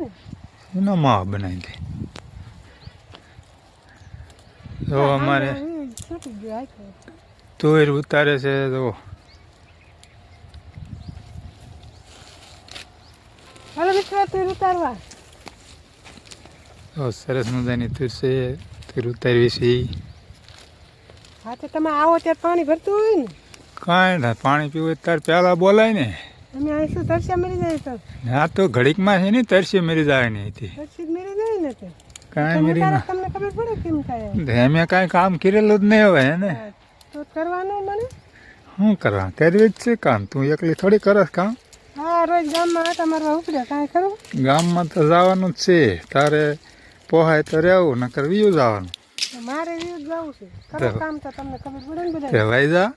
ને એનો માવા બનાવી દે. જો અમારે છૂટી ગયો આખો. તુવેર ઉતારે છે. જો હાલો મિત્રો તુર ઉતારવા. સરસ મજાની તુર છે. તુર ઉતારવી છે. હા તો તમે આવો ત્યારે પાણી ભરતું હોય ને. કાંઈ ના પાણી પીવું ત્યારે પહેલાં બોલાય ને. અમે અહીં શું તરસ્યા મરી જાય તો. હા તો ઘડીકમાં છે ને તરસી મરી જાય નહીં હતી. તરસી મરી જાય ને તો. કાંઈ મરી ના. તમને ખબર પડે કેમ થાય. અમે કાંઈ કામ કરેલું જ નહીં હવે હે ને. તો કરવાનું મને. શું કરવા કરવી જ છે કામ. તું એકલી થોડી કરસ કામ. હા રોજ ગામમાં આટા મારવા ઉપડ્યા કાંઈ ખરું. ગામમાં તો જવાનું જ છે. તારે પોહાય તો રહેવું નકર વીયું જવાનું. મારે એવું જવું છે. કરો કામ તો તમને ખબર પડે ને બધા. કહેવાય જા.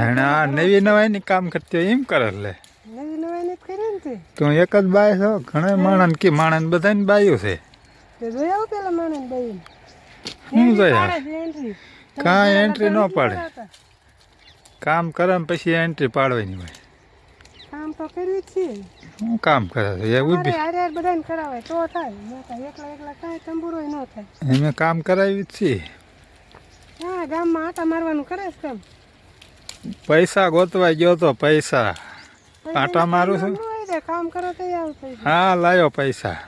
અને આ નવી નવાઈની કામ કરતી હોય એમ કરે લે. નવી નવાઈ કરી ને તે. તું એક જ બાય છો. ઘણા માણસ કે માણસ બધાને બાયું છે. તે જોઈ આવો પેલા માણસ બાઈ. શું જોયા? કાંઈ એન્ટ્રી ન પાડે. કામ કરે ને પછી એન્ટ્રી પાડવાની હોય. કામ તો કરવી જ છે. શું કામ કરે છે એ ઊભી. હારે હારે બધાને કરાવે તો થાય. એકલા એકલા કાંઈ તંબુરોય ન થાય. અમે કામ કરાવી જ છીએ. હા ગામમાં આટા મારવાનું કરે છે કામ. પૈસા ગોતવા ગયો તો પૈસા આટા મારું છું. કામ કરો તો આવે પૈસા. હા લાયો પૈસા.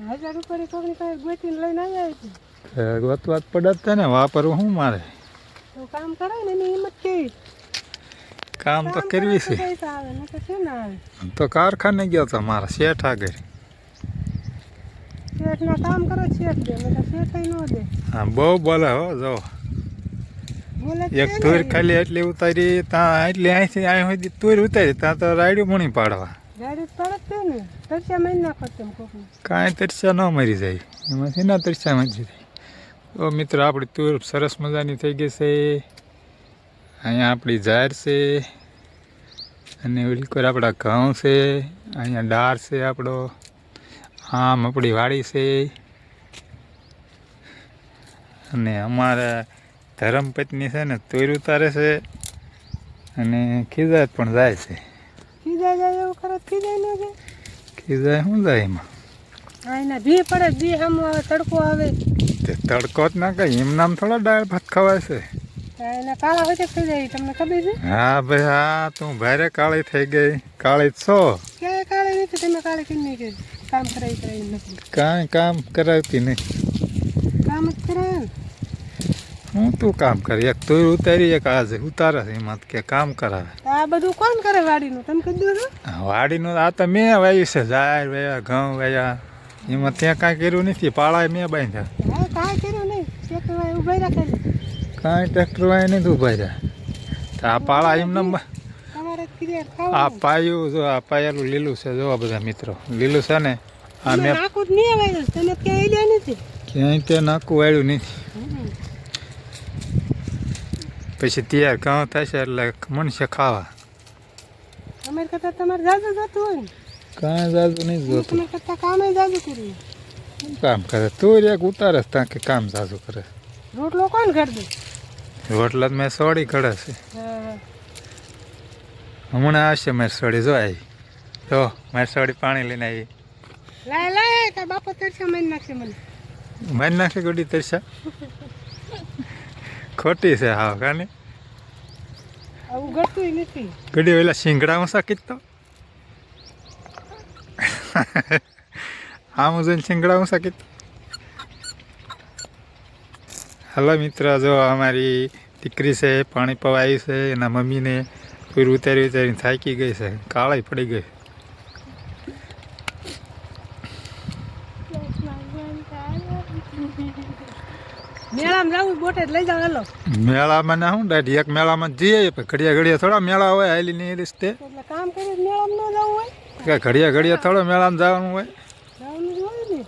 1000 રૂપિયા કોકની પાસે ગોતીને લઈને આવ્યા. ગોતવા જ પડે જ ને વાપરવું શું મારે. તો કામ કરાય ને એની હિંમત કેવી. કામ તો કરવી છે. પૈસા આવે ને તો શું ના આવે. તો કારખાને ગયો તો મારા શેઠ આગળ. શેઠના કામ કરો શેઠ દે ને તો શેઠ ન દે. હા બહુ બોલે હો જો. એક તુર ખાલી એટલી ઉતારી ત્યાં એટલી અહીંથી અહીં સુધી તુર ઉતારી ત્યાં તો રાયડું મૂણી પાડવા. ગાડી પડત છે ને તરસ્યા મરી નાખો તેમ કોકને. કાંઈ તરસ્યા ન મરી જાય એમાંથી ના તરસ્યા મરી જાય. તો મિત્રો આપણી તુર સરસ મજાની થઈ ગઈ છે. અહીંયા આપણી જાહેર છે અને બિલકુલ આપણા ઘઉં છે. અહીંયા ડાર છે આપણો. આમ આપણી વાડી છે અને અમારા ધર્મપત્ની છે ને તુર ઉતારે છે અને ખીજાત પણ જાય છે. ખીજાય જાય એવું કરે ખીજાય ન જાય. ખીજાય શું જાય એમાં. હા એના ભી પડે ભી આમ આવે તડકો આવે. તે તડકો જ ના કઈ એમ નામ થોડા દાળ ભાત ખવાય છે. એના કાળા હોય થઈ જાય તમને ખબર છે. હા ભાઈ હા તું ભારે કાળી થઈ ગઈ. કાળી જ છો. ક્યાંય કાળી નથી. તમે કાળી કેમ નહીં કરી. કામ કરાવી નથી. કાંઈ કામ કરાવતી નહીં. કામ જ કરાવે ને. હું તું કામ કરે. એક તુર ઉતારી એક આજે ઉતારે છે એમાં કે કામ કરાવે. આ બધું કોણ કરે વાડીનું તમે કહી દો છો. વાડીનું આ તો મેં વાવ્યું છે. ઝાડ વાવ્યા ઘઉં વાવ્યા એમાં ત્યાં કાંઈ કર્યું નથી. પાળા મેં બાંધ્યા. હા કાંઈ કર્યું નહીં. ટ્રેક્ટર ઉભા રાખેલી. કાંઈ ટ્રેક્ટર વાય નથી ઉભા રહ્યા. તો આ પાળા એમને તમારે ક્રિયા આ પાયું જો આ પાયેલું લીલું છે. જોવા બધા મિત્રો લીલું છે ને. આ મેં નાખું જ નહીં આવે તમે ક્યાંય ગયા નથી. ક્યાંય તે નાખું વાળ્યું નથી. પછી તૈયાર ઘઉં થશે એટલે મનશે ખાવા. અમારે કરતાં તમારે જાજુ જતું હોય ને. કાંઈ જાજુ નહીં જોતું. તમારે કરતાં કામ જાજુ કર્યું. શું કામ કરે તું એક ઉતારે ત્યાં કે કામ જાજુ કરે. રોટલો કોણ ઘર દે. રોટલા મેં સોડી ઘડે છે. હમણાં આવશે મારી સોડી જો આવી. જો મારી સોડી પાણી લઈને આવી. લાય લાય તાર બાપા તરસ્યા મારી નાખશે મને. મારી નાખે ગોડી તરસ્યા. ખોટી છે હા કાને. આવું ઘટતું નથી. ગડી ઓલા શીંગડા ઊંસા કીધતો. આમ જોઈને શીંગડા ઊંસા કીધતો. હલો મિત્ર જો અમારી દીકરી છે પાણી પવા આવી છે. એના મમ્મીને પૂરું ઉતારી ઉતારીને થાકી ગઈ છે. કાળી પડી ગઈ. મેળામાં જાવું બોટેજ લઈ જાવ હેલો. મેળામાં ના શું દાઢી એક મેળામાં જઈએ ઘડિયા ઘડિયા થોડા મેળા હોય હાલી ની રીતે. એટલે કામ કરી મેળામાં ન જવું હોય. કે ઘડિયા ઘડિયા થોડો મેળામાં જવાનું હોય. જવાનું જ હોય ને.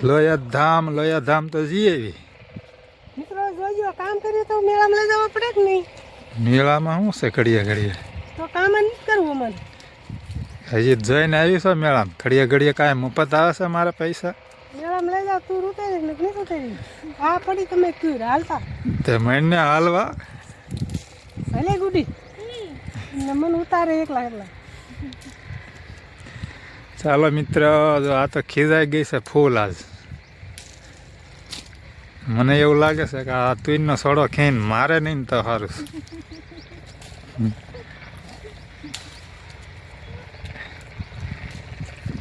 લોયા ધામ તો જઈએ એવી. મિત્રો જોજો કામ કરીએ તો મેળામાં લઈ જવા પડે કે નહીં. મેળામાં શું છે ઘડિયા ઘડિયા. તો કામ જ નથી કરવું મને. હજી જોઈને આવી છો મેળામાં ઘડિયા ઘડિયા કાંઈ મફત આવે છે મારા પૈસા. મેળામાં લઈ જાવ તું ઉતારી ને નહીં ઉતારી. આ પડી તમે તું હાલતા. તે મને હાલવા. ભલે ગુડી. ને મને ઉતારે એકલા એકલા. ચાલો મિત્ર, જો આ તો ખીજાઈ ગઈ છે ફૂલ આજ. મને એવું લાગે છે કે આ તુઈનો સોડો ખાઈને મારે નહીં ને તો સારું.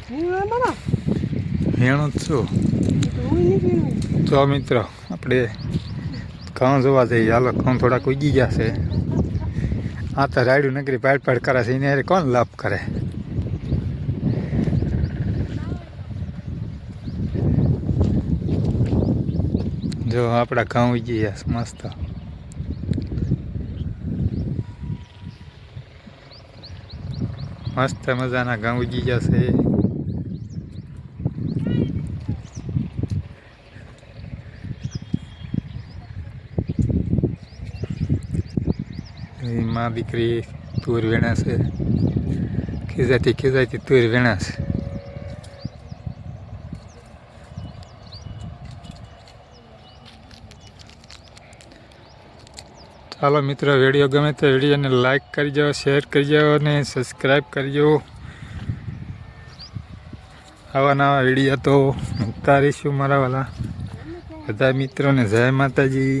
હું બના હેણું જ છું. હું નીકળી જો મિત્રો આપણે ઘઉં જોવા જઈએ. હાલો, ઘઉં થોડાક ઉગી ગયા છે. આ તો રાયડું નકરી પાડ કરે છે, એને હારે કોણ લાભ કરે. જો આપણા ઘઉં ઉગી ગયા છે મસ્ત. મસ્ત મજાના ઘઉં ઉગી ગયા છે. માં દીકરી તુર વેણા છે. ખીજાતી તુર વેણા છે. ચાલો મિત્રો, વિડીયો ગમે તો વિડીયોને લાઈક કરજો, શેર કરજો અને સબસ્ક્રાઈબ કરજો. આવા નવા વિડીયો તો મૂકતા રહીશું મારા વાલા બધા મિત્રોને. જય માતાજી.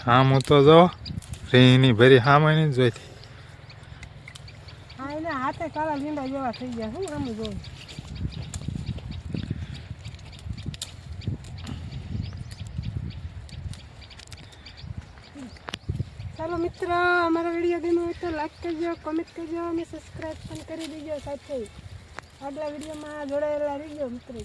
હા, હું તો જો રીની ભરી હામણી જ જોઈતી. હા, એને હાથે કાળા લીંડા જેવા થઈ ગયા. હું આમ જોઉં. ચાલો મિત્ર, અમારો વિડીયો ગમ્યો હોય તો લાઈક કરજો, કમેન્ટ કરજો અને સબસ્ક્રાઈબ પણ કરી દેજો. સાથે આગલા વિડીયોમાં જોડાયેલા રહીજો મિત્રો.